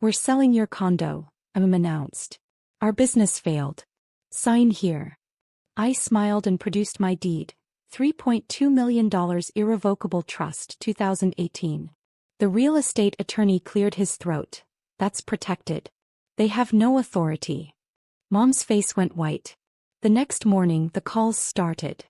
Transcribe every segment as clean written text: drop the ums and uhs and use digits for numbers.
We're selling your condo, announced. Our business failed. Sign here. I smiled and produced my deed. $3.2 million irrevocable trust 2018. The real estate attorney cleared his throat. That's protected. They have no authority. Mom's face went white. The next morning the calls started.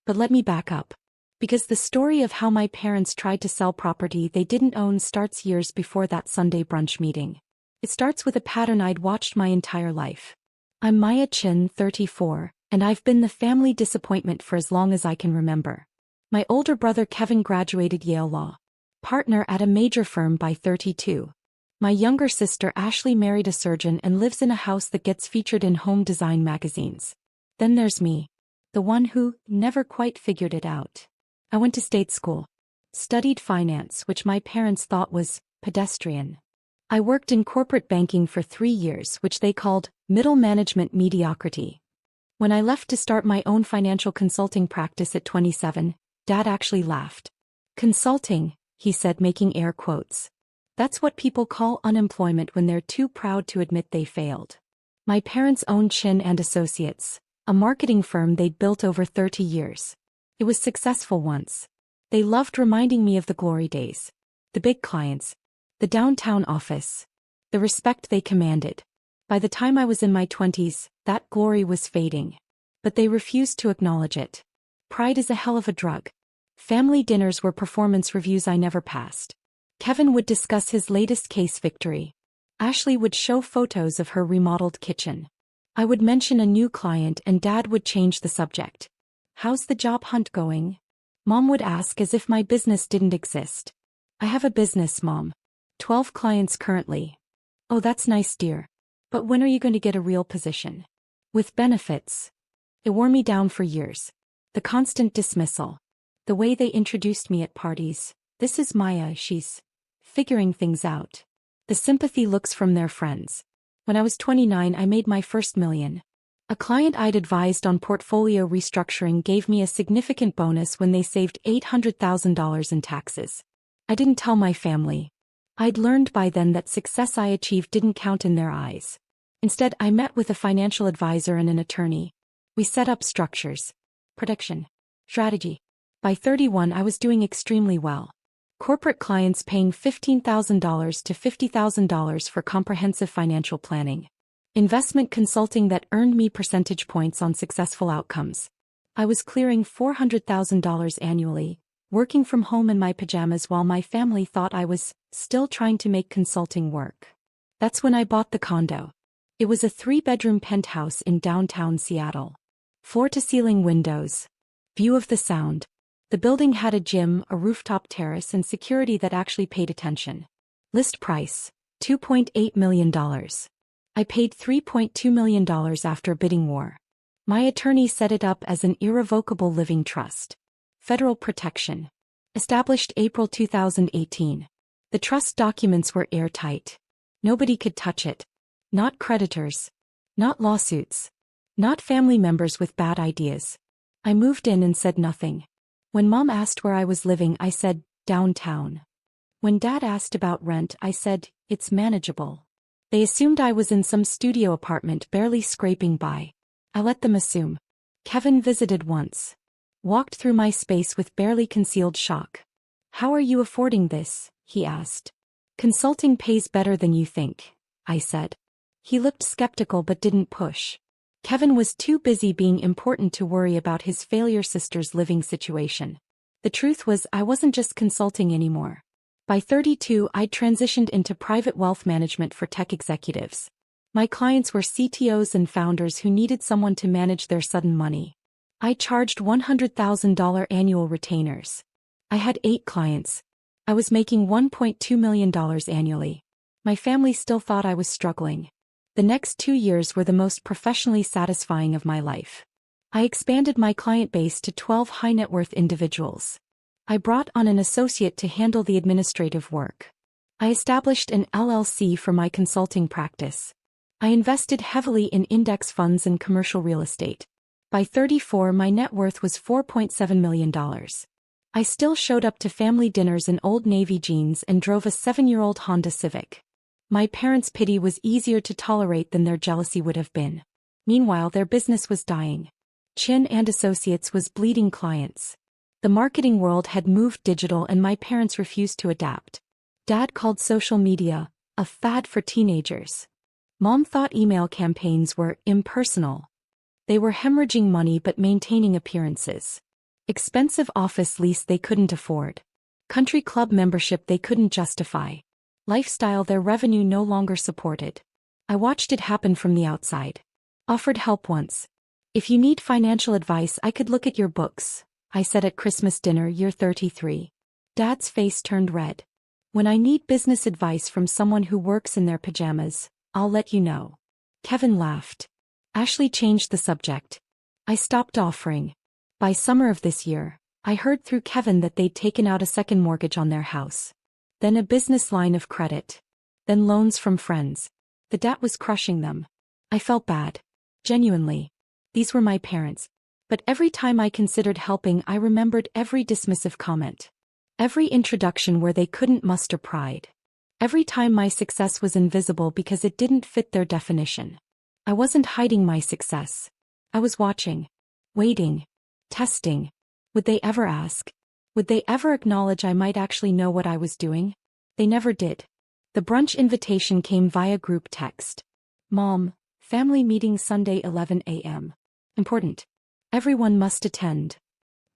But let me back up. Because the story of how my parents tried to sell property they didn't own starts years before that Sunday brunch meeting. It starts with a pattern I'd watched my entire life. I'm Maya Chin, 34, and I've been the family disappointment for as long as I can remember. My older brother Kevin graduated Yale Law. Partner at a major firm by 32. My younger sister Ashley married a surgeon and lives in a house that gets featured in home design magazines. Then there's me. The one who never quite figured it out. I went to state school. Studied finance, which my parents thought was pedestrian. I worked in corporate banking for 3 years, which they called middle management mediocrity. When I left to start my own financial consulting practice at 27, Dad actually laughed. Consulting, he said, making air quotes. That's what people call unemployment when they're too proud to admit they failed. My parents owned Chin and Associates, a marketing firm they'd built over 30 years. It was successful once. They loved reminding me of the glory days. The big clients. The downtown office. The respect they commanded. By the time I was in my 20s, that glory was fading. But they refused to acknowledge it. Pride is a hell of a drug. Family dinners were performance reviews I never passed. Kevin would discuss his latest case victory. Ashley would show photos of her remodeled kitchen. I would mention a new client and Dad would change the subject. How's the job hunt going? Mom would ask as if my business didn't exist. I have a business, Mom. 12 clients currently. Oh, that's nice, dear. But when are you going to get a real position? With benefits. It wore me down for years. The constant dismissal. The way they introduced me at parties. This is Maya, she's figuring things out. The sympathy looks from their friends. When I was 29, I made my first million. A client I'd advised on portfolio restructuring gave me a significant bonus when they saved $800,000 in taxes. I didn't tell my family. I'd learned by then that success I achieved didn't count in their eyes. Instead, I met with a financial advisor and an attorney. We set up structures. Protection. Strategy. By 31, I was doing extremely well. Corporate clients paying $15,000 to $50,000 for comprehensive financial planning. Investment consulting that earned me percentage points on successful outcomes. I was clearing $400,000 annually, working from home in my pajamas while my family thought I was still trying to make consulting work. That's when I bought the condo. It was a 3-bedroom penthouse in downtown Seattle. Floor-to-ceiling windows. View of the Sound. The building had a gym, a rooftop terrace, and security that actually paid attention. List price, $2.8 million. I paid $3.2 million after a bidding war. My attorney set it up as an irrevocable living trust. Federal protection. Established April 2018. The trust documents were airtight. Nobody could touch it. Not creditors. Not lawsuits. Not family members with bad ideas. I moved in and said nothing. When Mom asked where I was living, I said, downtown. When Dad asked about rent, I said, it's manageable. They assumed I was in some studio apartment barely scraping by. I let them assume. Kevin visited once. Walked through my space with barely concealed shock. How are you affording this? He asked. Consulting pays better than you think, I said. He looked skeptical but didn't push. Kevin was too busy being important to worry about his failure sister's living situation. The truth was I wasn't just consulting anymore. By 32, I'd transitioned into private wealth management for tech executives. My clients were CTOs and founders who needed someone to manage their sudden money. I charged $100,000 annual retainers. I had 8 clients. I was making $1.2 million annually. My family still thought I was struggling. The next 2 years were the most professionally satisfying of my life. I expanded my client base to 12 high-net-worth individuals. I brought on an associate to handle the administrative work. I established an LLC for my consulting practice. I invested heavily in index funds and commercial real estate. By 34, my net worth was $4.7 million. I still showed up to family dinners in Old Navy jeans and drove a 7-year-old Honda Civic. My parents' pity was easier to tolerate than their jealousy would have been. Meanwhile, their business was dying. Chin and Associates was bleeding clients. The marketing world had moved digital and my parents refused to adapt. Dad called social media a fad for teenagers. Mom thought email campaigns were impersonal. They were hemorrhaging money but maintaining appearances. Expensive office lease they couldn't afford. Country club membership they couldn't justify. Lifestyle their revenue no longer supported. I watched it happen from the outside. Offered help once. If you need financial advice, I could look at your books, I said at Christmas dinner year 33. Dad's face turned red. When I need business advice from someone who works in their pajamas, I'll let you know. Kevin laughed. Ashley changed the subject. I stopped offering. By summer of this year, I heard through Kevin that they'd taken out a second mortgage on their house. Then a business line of credit. Then loans from friends. The debt was crushing them. I felt bad. Genuinely. These were my parents. But every time I considered helping, I remembered every dismissive comment. Every introduction where they couldn't muster pride. Every time my success was invisible because it didn't fit their definition. I wasn't hiding my success. I was watching. Waiting. Testing. Would they ever ask? Would they ever acknowledge I might actually know what I was doing? They never did. The brunch invitation came via group text. Mom, family meeting Sunday 11 a.m. Important. Everyone must attend.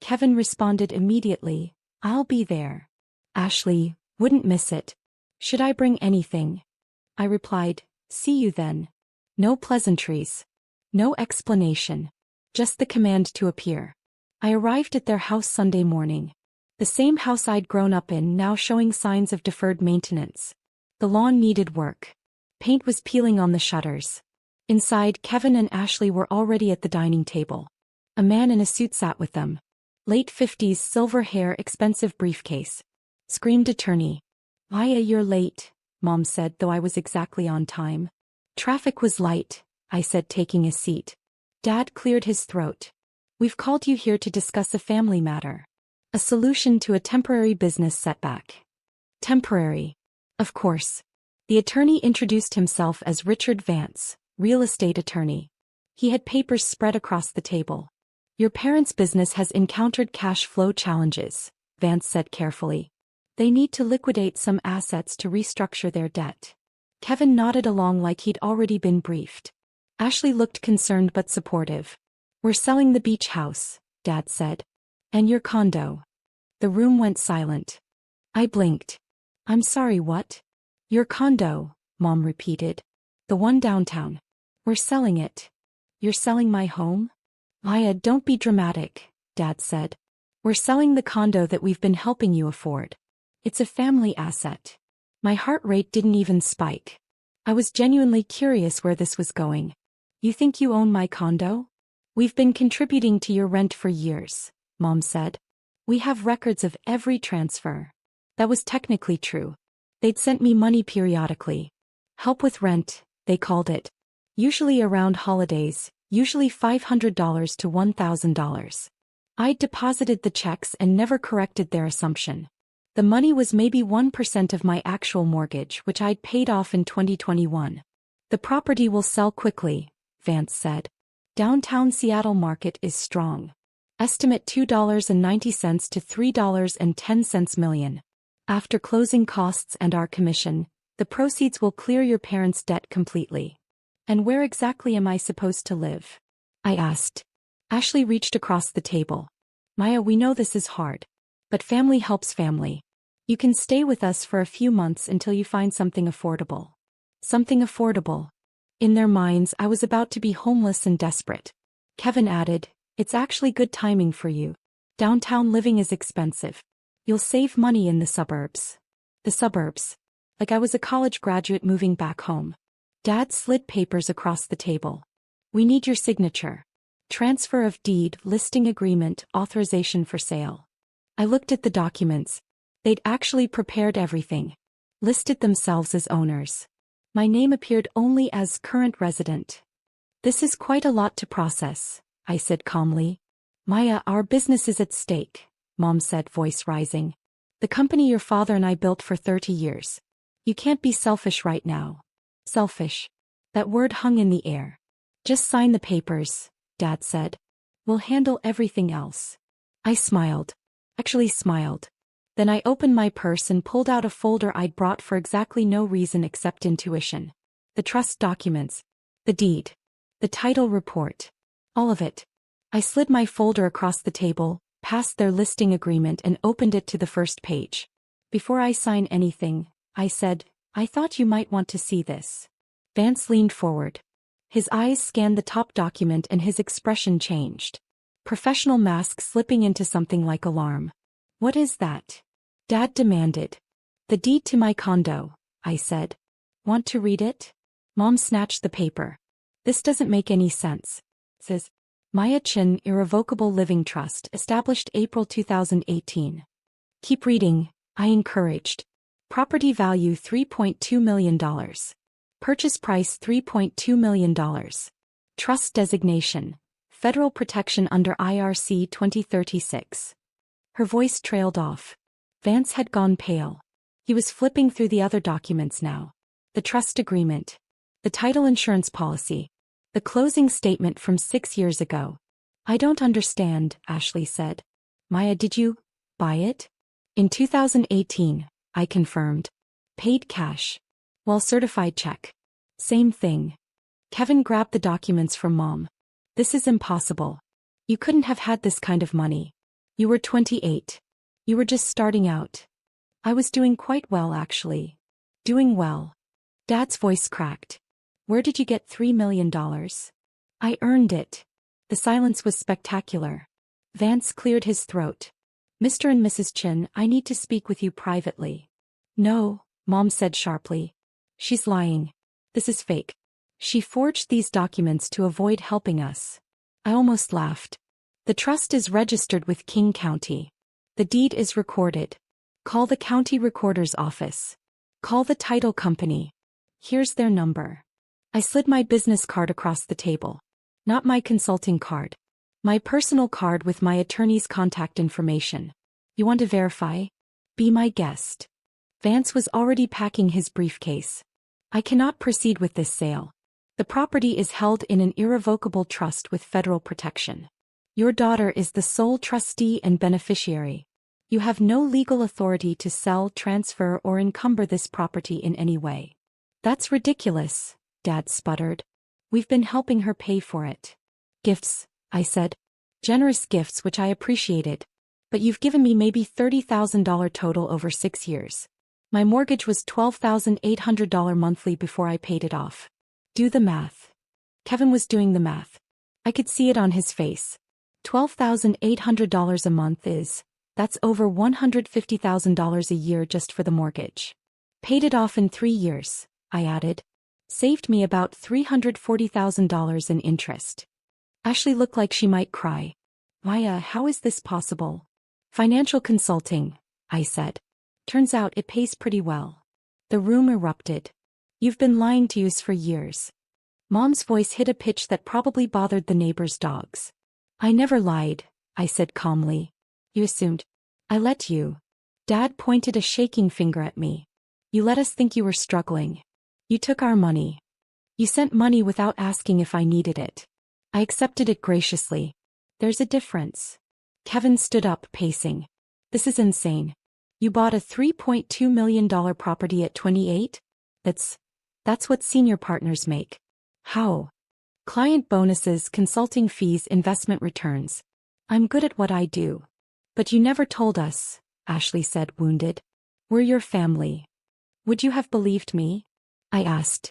Kevin responded immediately, I'll be there. Ashley, wouldn't miss it. Should I bring anything? I replied, see you then. No pleasantries. No explanation. Just the command to appear. I arrived at their house Sunday morning. The same house I'd grown up in, now showing signs of deferred maintenance. The lawn needed work. Paint was peeling on the shutters. Inside, Kevin and Ashley were already at the dining table. A man in a suit sat with them. Late 50s, silver hair, expensive briefcase. Screamed attorney. Maya, you're late, Mom said, though I was exactly on time. Traffic was light, I said, taking a seat. Dad cleared his throat. We've called you here to discuss a family matter. A solution to a temporary business setback. Temporary. Of course. The attorney introduced himself as Richard Vance, real estate attorney. He had papers spread across the table. Your parents' business has encountered cash flow challenges, Vance said carefully. They need to liquidate some assets to restructure their debt. Kevin nodded along like he'd already been briefed. Ashley looked concerned but supportive. We're selling the beach house, Dad said. And your condo. The room went silent. I blinked. I'm sorry, what? Your condo, Mom repeated. The one downtown. We're selling it. You're selling my home? Maya, don't be dramatic, Dad said. We're selling the condo that we've been helping you afford. It's a family asset. My heart rate didn't even spike. I was genuinely curious where this was going. You think you own my condo? We've been contributing to your rent for years, Mom said. We have records of every transfer. That was technically true. They'd sent me money periodically. Help with rent, they called it. Usually around holidays, usually $500 to $1,000. I'd deposited the checks and never corrected their assumption. The money was maybe 1% of my actual mortgage, which I'd paid off in 2021. The property will sell quickly, Vance said. Downtown Seattle market is strong. Estimate $2.90 to $3.10 million. After closing costs and our commission, the proceeds will clear your parents' debt completely. And where exactly am I supposed to live? I asked. Ashley reached across the table. Maya, we know this is hard. But family helps family. You can stay with us for a few months until you find something affordable. Something affordable. In their minds, I was about to be homeless and desperate. Kevin added, it's actually good timing for you. Downtown living is expensive. You'll save money in the suburbs. The suburbs. Like I was a college graduate moving back home. Dad slid papers across the table. We need your signature. Transfer of deed, listing agreement, authorization for sale. I looked at the documents. They'd actually prepared everything. Listed themselves as owners. My name appeared only as current resident. This is quite a lot to process, I said calmly. Maya, our business is at stake, Mom said, voice rising. The company your father and I built for 30 years. You can't be selfish right now. Selfish. That word hung in the air. Just sign the papers, Dad said. We'll handle everything else. I smiled. Actually smiled. Then I opened my purse and pulled out a folder I'd brought for exactly no reason except intuition. The trust documents. The deed. The title report. All of it. I slid my folder across the table, past their listing agreement and opened it to the first page. Before I sign anything, I said, I thought you might want to see this. Vance leaned forward. His eyes scanned the top document and his expression changed. Professional mask slipping into something like alarm. What is that? Dad demanded. The deed to my condo, I said. Want to read it? Mom snatched the paper. This doesn't make any sense. Says, Maya Chin Irrevocable Living Trust established April 2018. Keep reading, I encouraged. Property value $3.2 million. Purchase price $3.2 million. Trust designation. Federal protection under IRC 2036. Her voice trailed off. Vance had gone pale. He was flipping through the other documents now. The trust agreement. The title insurance policy. The closing statement from 6 years ago. I don't understand, Ashley said. Maya, did you buy it? In 2018, I confirmed. Paid cash. Well, certified check. Same thing. Kevin grabbed the documents from Mom. This is impossible. You couldn't have had this kind of money. You were 28. You were just starting out. I was doing quite well, actually. Doing well. Dad's voice cracked. Where did you get $3 million? I earned it. The silence was spectacular. Vance cleared his throat. Mr. and Mrs. Chin, I need to speak with you privately. No, Mom said sharply. She's lying. This is fake. She forged these documents to avoid helping us. I almost laughed. The trust is registered with King County. The deed is recorded. Call the county recorder's office. Call the title company. Here's their number. I slid my business card across the table. Not my consulting card. My personal card with my attorney's contact information. You want to verify? Be my guest. Vance was already packing his briefcase. I cannot proceed with this sale. The property is held in an irrevocable trust with federal protection. Your daughter is the sole trustee and beneficiary. You have no legal authority to sell, transfer, or encumber this property in any way. That's ridiculous, Dad sputtered. We've been helping her pay for it. Gifts, I said. Generous gifts which I appreciated. But you've given me maybe $30,000 total over 6 years. My mortgage was $12,800 monthly before I paid it off. Do the math. Kevin was doing the math. I could see it on his face. $12,800 a month that's over $150,000 a year just for the mortgage. Paid it off in 3 years, I added. Saved me about $340,000 in interest. Ashley looked like she might cry. Maya, how is this possible? Financial consulting, I said. Turns out it pays pretty well. The room erupted. You've been lying to us for years. Mom's voice hit a pitch that probably bothered the neighbor's dogs. I never lied, I said calmly. You assumed. I let you. Dad pointed a shaking finger at me. You let us think you were struggling. You took our money. You sent money without asking if I needed it. I accepted it graciously. There's a difference. Kevin stood up, pacing. This is insane. You bought a $3.2 million property at 28? That's what senior partners make. How? Client bonuses, consulting fees, investment returns. I'm good at what I do. But you never told us, Ashley said, wounded. We're your family. Would you have believed me? I asked.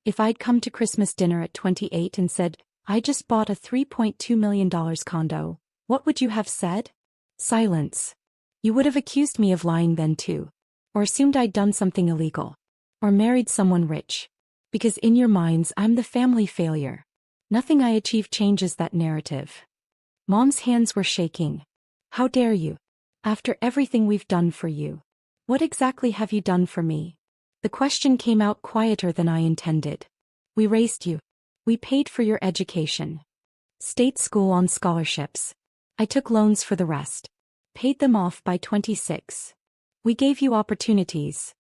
If I'd come to Christmas dinner at 28 and said, I just bought a $3.2 million condo, what would you have said? Silence. You would have accused me of lying then too. Or assumed I'd done something illegal. Or married someone rich. Because in your minds I'm the family failure. Nothing I achieve changes that narrative. Mom's hands were shaking. How dare you? After everything we've done for you. What exactly have you done for me? The question came out quieter than I intended. We raised you. We paid for your education. State school on scholarships. I took loans for the rest. Paid them off by 26. We gave you opportunities.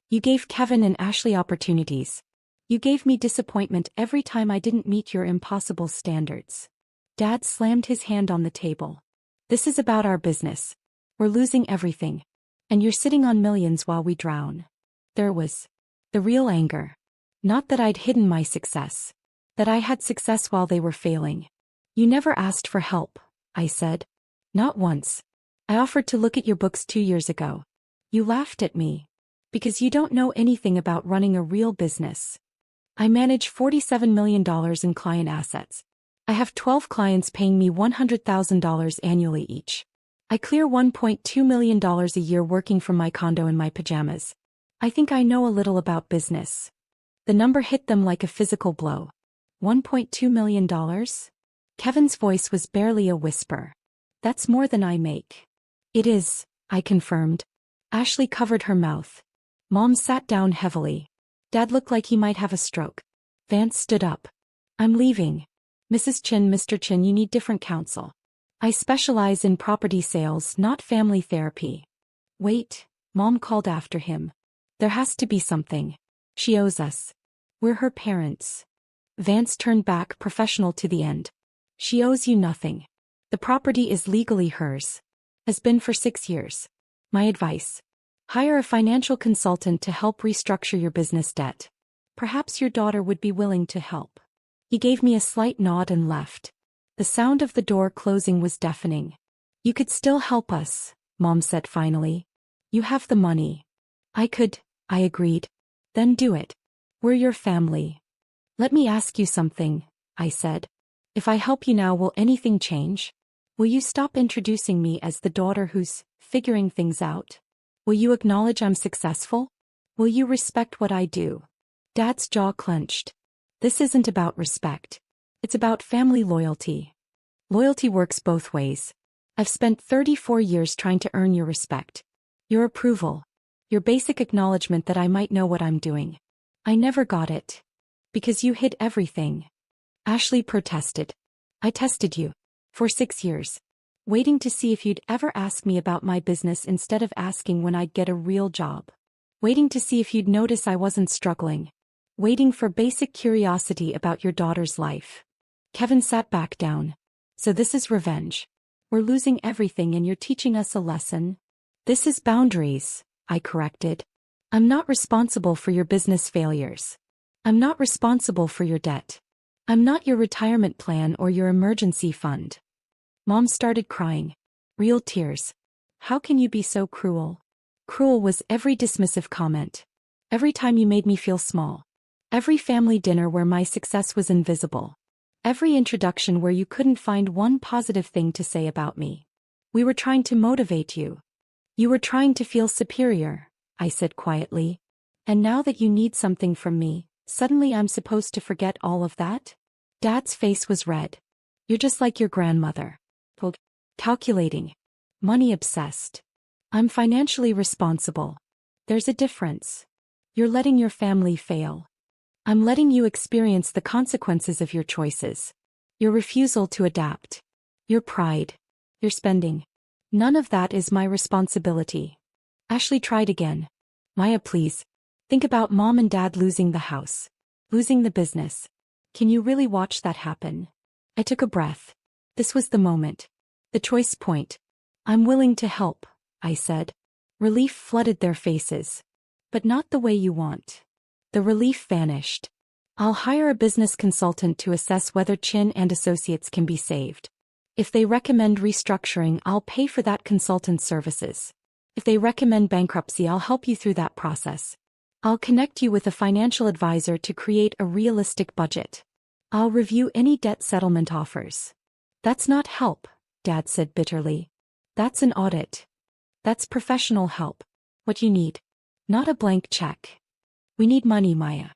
You gave Kevin and Ashley opportunities. You gave me disappointment every time I didn't meet your impossible standards. Dad slammed his hand on the table. This is about our business. We're losing everything. And you're sitting on millions while we drown. There was the real anger. Not that I'd hidden my success. That I had success while they were failing. You never asked for help, I said. Not once. I offered to look at your books 2 years ago. You laughed at me. Because you don't know anything about running a real business. I manage $47 million in client assets. I have 12 clients paying me $100,000 annually each. I clear $1.2 million a year working from my condo in my pajamas. I think I know a little about business. The number hit them like a physical blow. $1.2 million? Kevin's voice was barely a whisper. That's more than I make. It is, I confirmed. Ashley covered her mouth. Mom sat down heavily. Dad looked like he might have a stroke. Vance stood up. I'm leaving. Mrs. Chin, Mr. Chin, you need different counsel. I specialize in property sales, not family therapy. Wait, Mom called after him. There has to be something. She owes us. We're her parents. Vance turned back, professional to the end. She owes you nothing. The property is legally hers. Has been for 6 years. My advice. Hire a financial consultant to help restructure your business debt. Perhaps your daughter would be willing to help. He gave me a slight nod and left. The sound of the door closing was deafening. You could still help us, Mom said finally. You have the money. I could, I agreed. Then do it. We're your family. Let me ask you something, I said. If I help you now, will anything change? Will you stop introducing me as the daughter who's figuring things out? Will you acknowledge I'm successful? Will you respect what I do? Dad's jaw clenched. This isn't about respect. It's about family loyalty. Loyalty works both ways. I've spent 34 years trying to earn your respect. Your approval. Your basic acknowledgement that I might know what I'm doing. I never got it. Because you hid everything. Ashley protested. I tested you. For 6 years. Waiting to see if you'd ever ask me about my business instead of asking when I'd get a real job. Waiting to see if you'd notice I wasn't struggling. Waiting for basic curiosity about your daughter's life. Kevin sat back down. So this is revenge. We're losing everything and you're teaching us a lesson. This is boundaries, I corrected. I'm not responsible for your business failures. I'm not responsible for your debt. I'm not your retirement plan or your emergency fund. Mom started crying. Real tears. How can you be so cruel? Cruel was every dismissive comment. Every time you made me feel small. Every family dinner where my success was invisible. Every introduction where you couldn't find one positive thing to say about me. We were trying to motivate you. You were trying to feel superior, I said quietly. And now that you need something from me, suddenly I'm supposed to forget all of that? Dad's face was red. You're just like your grandmother. Calculating. Money obsessed. I'm financially responsible. There's a difference. You're letting your family fail. I'm letting you experience the consequences of your choices. Your refusal to adapt. Your pride. Your spending. None of that is my responsibility. Ashley tried again. Maya, please. Think about Mom and Dad losing the house. Losing the business. Can you really watch that happen? I took a breath. This was the moment. The choice point. I'm willing to help, I said. Relief flooded their faces. But not the way you want. The relief vanished. I'll hire a business consultant to assess whether Chin and Associates can be saved. If they recommend restructuring, I'll pay for that consultant's services. If they recommend bankruptcy, I'll help you through that process. I'll connect you with a financial advisor to create a realistic budget. I'll review any debt settlement offers. That's not help, Dad said bitterly. That's an audit. That's professional help. What you need. Not a blank check. We need money, Maya.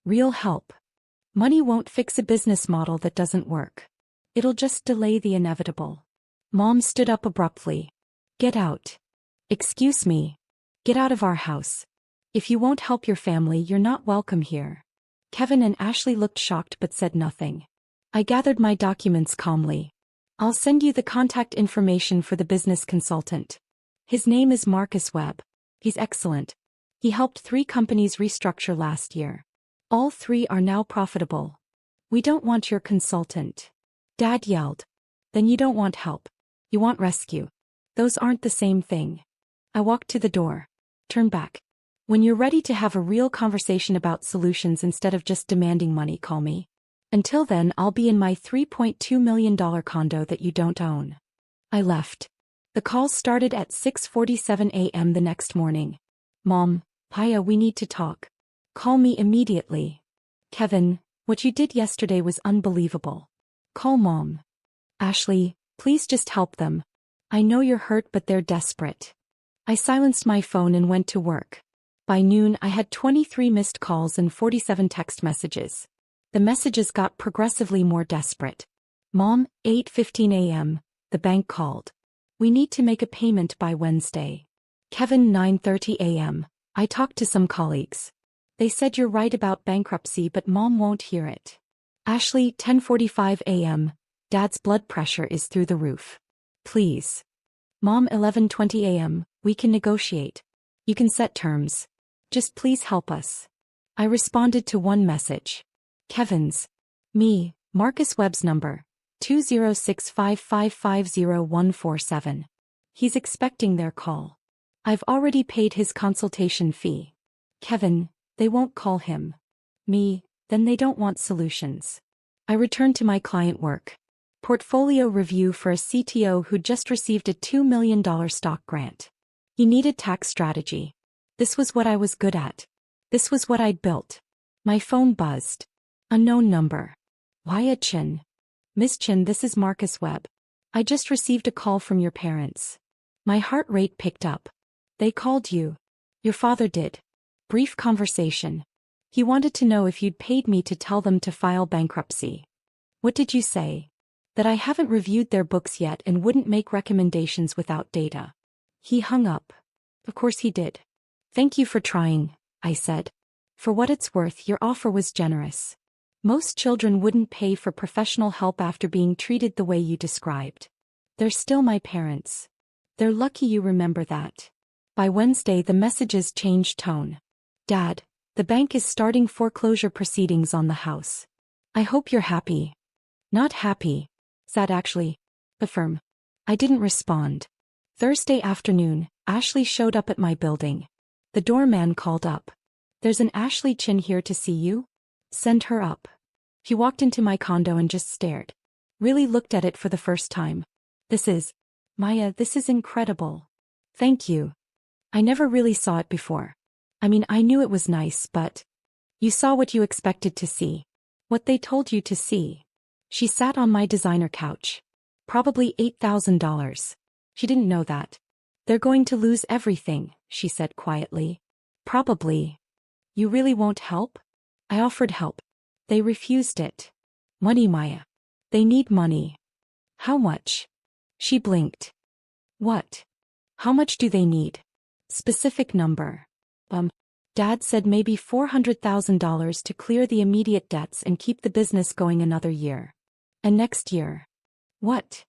Real help. Money won't fix a business model that doesn't work. It'll just delay the inevitable. Mom stood up abruptly. Get out. Excuse me. Get out of our house. If you won't help your family, you're not welcome here. Kevin and Ashley looked shocked but said nothing. I gathered my documents calmly. I'll send you the contact information for the business consultant. His name is Marcus Webb. He's excellent. He helped 3 companies restructure last year. All 3 are now profitable. We don't want your consultant. Dad yelled. Then you don't want help. You want rescue. Those aren't the same thing. I walked to the door. Turn back. When you're ready to have a real conversation about solutions instead of just demanding money, call me. Until then, I'll be in my $3.2 million condo that you don't own. I left. The call started at 6:47 a.m. the next morning. Mom, Paya, we need to talk. Call me immediately. Kevin, what you did yesterday was unbelievable. Call Mom. Ashley, please just help them. I know you're hurt, but they're desperate. I silenced my phone and went to work. By noon, I had 23 missed calls and 47 text messages. The messages got progressively more desperate. Mom, 8:15 a.m., the bank called. We need to make a payment by Wednesday. Kevin, 9:30 a.m., I talked to some colleagues. They said you're right about bankruptcy, but Mom won't hear it. Ashley, 10:45 a.m., Dad's blood pressure is through the roof. Please. Mom, 11:20 a.m., we can negotiate. You can set terms. Just please help us. I responded to one message. Kevin's. Me, Marcus Webb's number, 20655505147. He's expecting their call. I've already paid his consultation fee. Kevin, they won't call him. Me, then they don't want solutions. I returned to my client work. Portfolio review for a CTO who just received a $2 million stock grant. He needed tax strategy. This was what I was good at. This was what I'd built. My phone buzzed. Unknown number. Why Chin? Miss Chin, this is Marcus Webb. I just received a call from your parents. My heart rate picked up. They called you. Your father did. Brief conversation. He wanted to know if you'd paid me to tell them to file bankruptcy. What did you say? That I haven't reviewed their books yet and wouldn't make recommendations without data. He hung up. Of course he did. Thank you for trying, I said. For what it's worth, your offer was generous. Most children wouldn't pay for professional help after being treated the way you described. They're still my parents. They're lucky you remember that. By Wednesday, the messages changed tone. Dad, the bank is starting foreclosure proceedings on the house. I hope you're happy. Not happy. Sad actually. Affirm. I didn't respond. Thursday afternoon, Ashley showed up at my building. The doorman called up. There's an Ashley Chin here to see you. Send her up. He walked into my condo and just stared. Really looked at it for the first time. Maya, this is incredible. Thank you. I never really saw it before. I mean, I knew it was nice, but you saw what you expected to see. What they told you to see. She sat on my designer couch. Probably $8,000. She didn't know that. They're going to lose everything, she said quietly. Probably. You really won't help? I offered help. They refused it. Money, Maya. They need money. How much? She blinked. What? How much do they need? Specific number. Dad said maybe $400,000 to clear the immediate debts and keep the business going another year. And next year. What?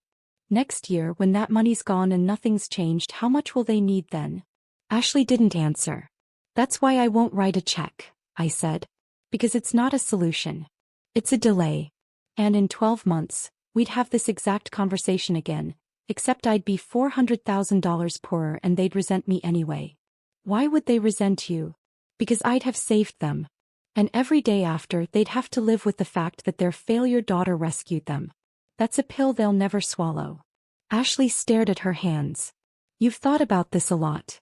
Next year, when that money's gone and nothing's changed, how much will they need then? Ashley didn't answer. That's why I won't write a check, I said. Because it's not a solution. It's a delay. And in 12 months, we'd have this exact conversation again, except I'd be $400,000 poorer and they'd resent me anyway. Why would they resent you? Because I'd have saved them. And every day after, they'd have to live with the fact that their failure daughter rescued them. That's a pill they'll never swallow. Ashley stared at her hands. You've thought about this a lot.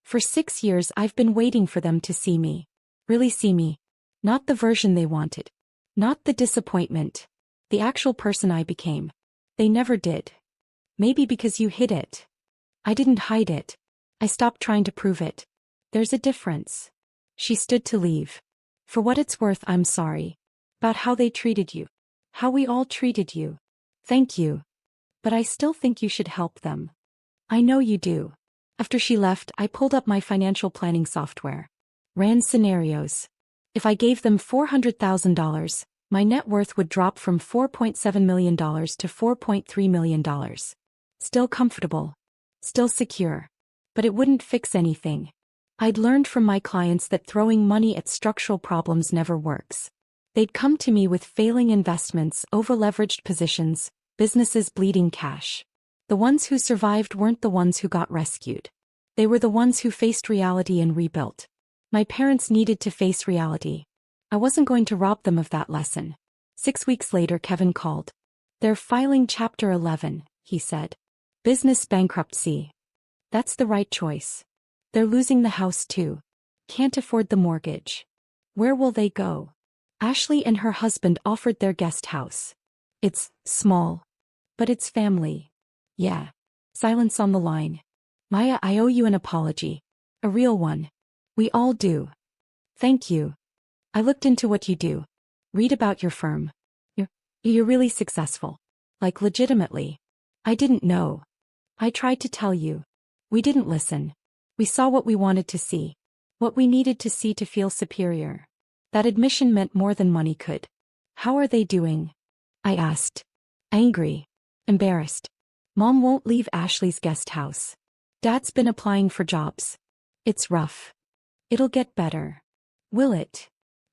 For 6 years I've been waiting for them to see me. Really see me. Not the version they wanted. Not the disappointment. The actual person I became. They never did. Maybe because you hid it. I didn't hide it. I stopped trying to prove it. There's a difference. She stood to leave. For what it's worth, I'm sorry. About how they treated you. How we all treated you. Thank you. But I still think you should help them. I know you do. After she left, I pulled up my financial planning software. Ran scenarios. If I gave them $400,000, my net worth would drop from $4.7 million to $4.3 million. Still comfortable. Still secure. But it wouldn't fix anything. I'd learned from my clients that throwing money at structural problems never works. They'd come to me with failing investments, over-leveraged positions, businesses bleeding cash. The ones who survived weren't the ones who got rescued. They were the ones who faced reality and rebuilt. My parents needed to face reality. I wasn't going to rob them of that lesson. 6 weeks later, Kevin called. "They're filing Chapter 11, he said. "Business bankruptcy." "That's the right choice. They're losing the house too. Can't afford the mortgage. Where will they go?" Ashley and her husband offered their guest house. "It's small. But it's family." "Yeah." Silence on the line. "Maya, I owe you an apology. A real one. We all do." "Thank you. I looked into what you do. Read about your firm. You're really successful. Like legitimately. I didn't know. I tried to tell you. We didn't listen. We saw what we wanted to see. What we needed to see to feel superior. That admission meant more than money could." "How are they doing?" I asked. "Angry. Embarrassed. Mom won't leave Ashley's guest house. Dad's been applying for jobs. It's rough. It'll get better." "Will it?"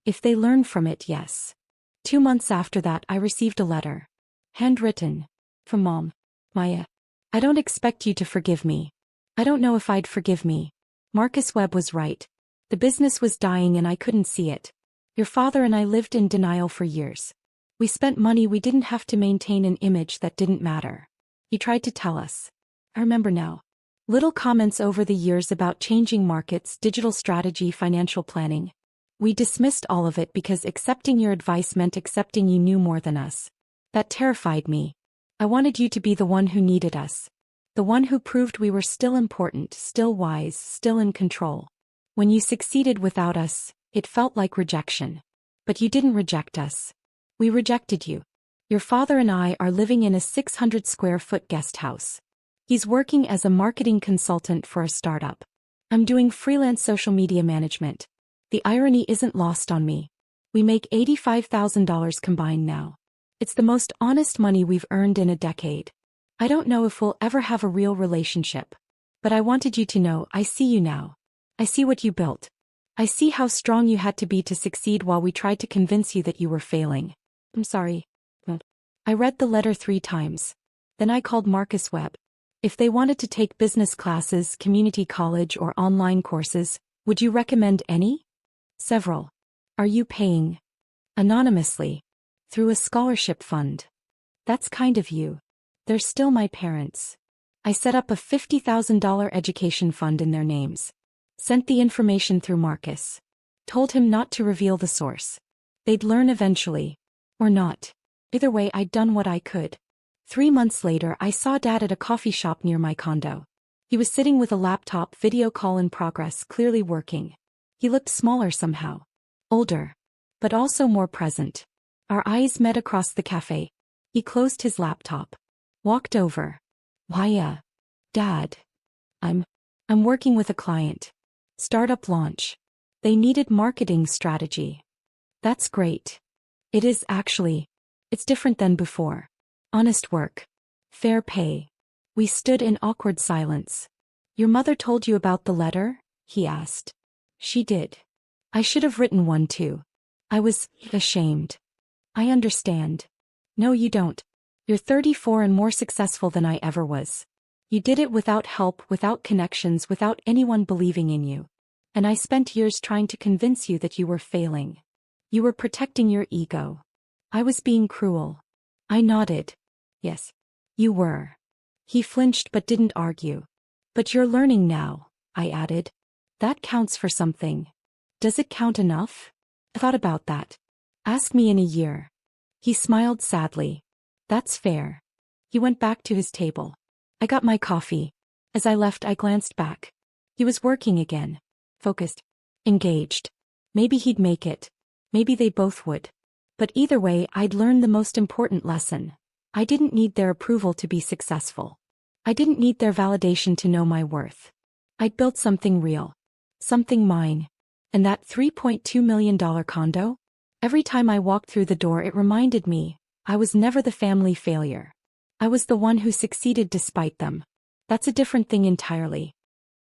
"If they learn from it, yes." 2 months after that, I received a letter. Handwritten. From Mom. "Maya, I don't expect you to forgive me. I don't know if I'd forgive me. Marcus Webb was right. The business was dying and I couldn't see it. Your father and I lived in denial for years. We spent money we didn't have to maintain an image that didn't matter. You tried to tell us. I remember now. Little comments over the years about changing markets, digital strategy, financial planning. We dismissed all of it because accepting your advice meant accepting you knew more than us. That terrified me. I wanted you to be the one who needed us. The one who proved we were still important, still wise, still in control. When you succeeded without us, it felt like rejection. But you didn't reject us. We rejected you. Your father and I are living in a 600-square-foot guest house. He's working as a marketing consultant for a startup. I'm doing freelance social media management. The irony isn't lost on me. We make $85,000 combined now. It's the most honest money we've earned in a decade. I don't know if we'll ever have a real relationship. But I wanted you to know I see you now. I see what you built. I see how strong you had to be to succeed while we tried to convince you that you were failing. I'm sorry. I read the letter 3 times. Then I called Marcus Webb. If they wanted to take business classes, community college, or online courses, would you recommend any? Several. Are you paying? Anonymously. Through a scholarship fund. That's kind of you. They're still my parents. I set up a $50,000 education fund in their names. Sent the information through Marcus. Told him not to reveal the source. They'd learn eventually. Or not. Either way, I'd done what I could. 3 months later, I saw Dad at a coffee shop near my condo. He was sitting with a laptop, video call in progress, clearly working. He looked smaller somehow. Older. But also more present. Our eyes met across the cafe. He closed his laptop. Walked over. "Why, Dad. I'm working with a client. Startup launch. They needed marketing strategy." "That's great." "It is actually. It's different than before. Honest work. Fair pay." We stood in awkward silence. "Your mother told you about the letter?" he asked. "She did. I should have written one too. I was ashamed." "I understand." "No, you don't. You're 34 and more successful than I ever was. You did it without help, without connections, without anyone believing in you. And I spent years trying to convince you that you were failing. You were protecting your ego. I was being cruel." I nodded. "Yes. You were." He flinched but didn't argue. "But you're learning now," I added. "That counts for something. Does it count enough?" "I thought about that. Ask me in a year." He smiled sadly. "That's fair." He went back to his table. I got my coffee. As I left, I glanced back. He was working again. Focused. Engaged. Maybe he'd make it. Maybe they both would. But either way, I'd learned the most important lesson. I didn't need their approval to be successful. I didn't need their validation to know my worth. I'd built something real. Something mine. And that $3.2 million condo? Every time I walked through the door, it reminded me, I was never the family failure. I was the one who succeeded despite them. That's a different thing entirely.